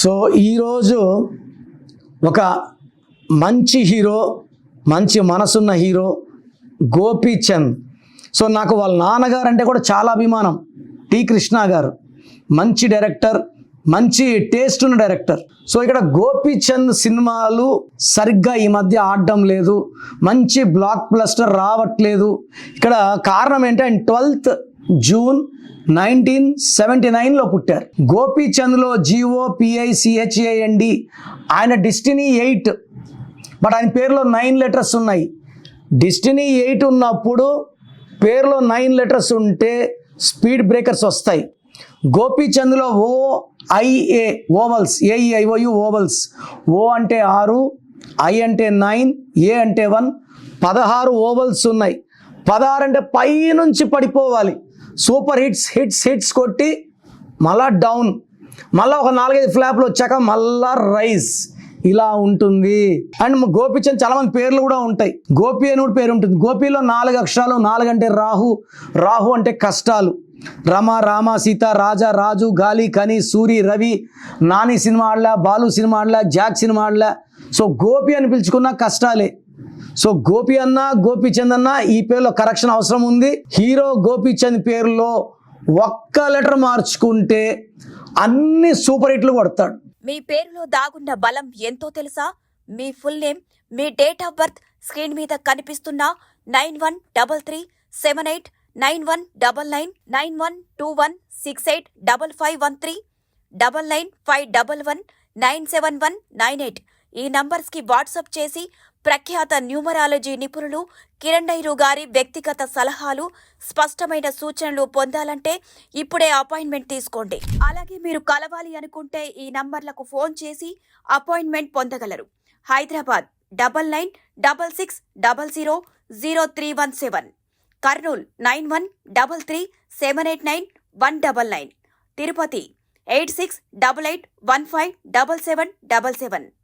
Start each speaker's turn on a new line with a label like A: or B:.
A: So ఈరోజు ఒక మంచి హీరో, మంచి మనసున్న హీరో గోపీచంద్. సో నాకు వాళ్ళ నాన్నగారు అంటే కూడా చాలా అభిమానం. టి కృష్ణ గారు మంచి డైరెక్టర్, మంచి టేస్ట్ ఉన్న డైరెక్టర్. సో ఇక్కడ గోపీచంద్ సినిమాలు సరిగ్గా ఈ మధ్య ఆడడం లేదు, మంచి బ్లాక్ బస్టర్ రావట్లేదు. ఇక్కడ కారణం ఏంటంటే 12th జూన్ 1979లో పుట్టారు. గోపీచంద్లో GOPICHAND, ఆయన డెస్టినీ 8, బట్ ఆయన పేరులో 9 లెటర్స్ ఉన్నాయి. డెస్టినీ 8 ఉన్నప్పుడు పేరులో 9 లెటర్స్ ఉంటే స్పీడ్ బ్రేకర్స్ వస్తాయి. గోపీచంద్లో OIA ovals, AEIOU ovals. O అంటే 6, I అంటే 9, A అంటే 1, 16 ఓవల్స్ ఉన్నాయి. 16 అంటే పై నుంచి పడిపోవాలి. సూపర్ హిట్స్ కొట్టి మళ్ళా డౌన్, మళ్ళీ ఒక 4-5 ఫ్లాప్లు వచ్చాక మళ్ళా రైస్, ఇలా ఉంటుంది. అండ్ గోపీచంద్ చాలా మంది పేర్లు కూడా ఉంటాయి. గోపి అని కూడా పేరు ఉంటుంది. గోపిలో 4 అక్షరాలు. 4 అంటే రాహు అంటే కష్టాలు. రామ సీత, రాజా, రాజు, గాలి, కని, సూరి, రవి, నాని సినిమా ఆడలా, బాలు సినిమా ఆడలా, జాక్ సినిమా ఆడలా. సో గోపి అని పిలుచుకున్న కష్టాలే. సో గోపి అన్న, గోపీచంద్ అన్న ఈ పేరులో కరెక్షన్ అవసరం ఉంది. హీరో గోపీచంద్ పేరులో ఒక్క లెటర్ మార్చుకుంటే అన్ని సూపర్ హిట్లు కొడతాడు.
B: మీ పేరులో దాగున్న బలం ఎంతో తెలుసా? మీ ఫుల్ నేమ్, మీ డేట్ ఆఫ్ బర్త్ స్క్రీన్ మీద కనిపిస్తున్న 913378 9199 9121685513 995111 97198 ఈ నంబర్స్కి వాట్సాప్ చేసి ప్రఖ్యాత న్యూమరాలజీ నిపుణులు కిరణ్ డైరు గారి వ్యక్తిగత సలహాలు, స్పష్టమైన సూచనలు పొందాలంటే ఇప్పుడే అపాయింట్మెంట్ తీసుకోండి. అలాగే మీరు కలవాలి అనుకుంటే ఈ నంబర్లకు ఫోన్ చేసి అపాయింట్మెంట్ పొందగలరు. హైదరాబాద్ 9966000317, కర్నూల్ 9133789199, తిరుపతి 8688157777.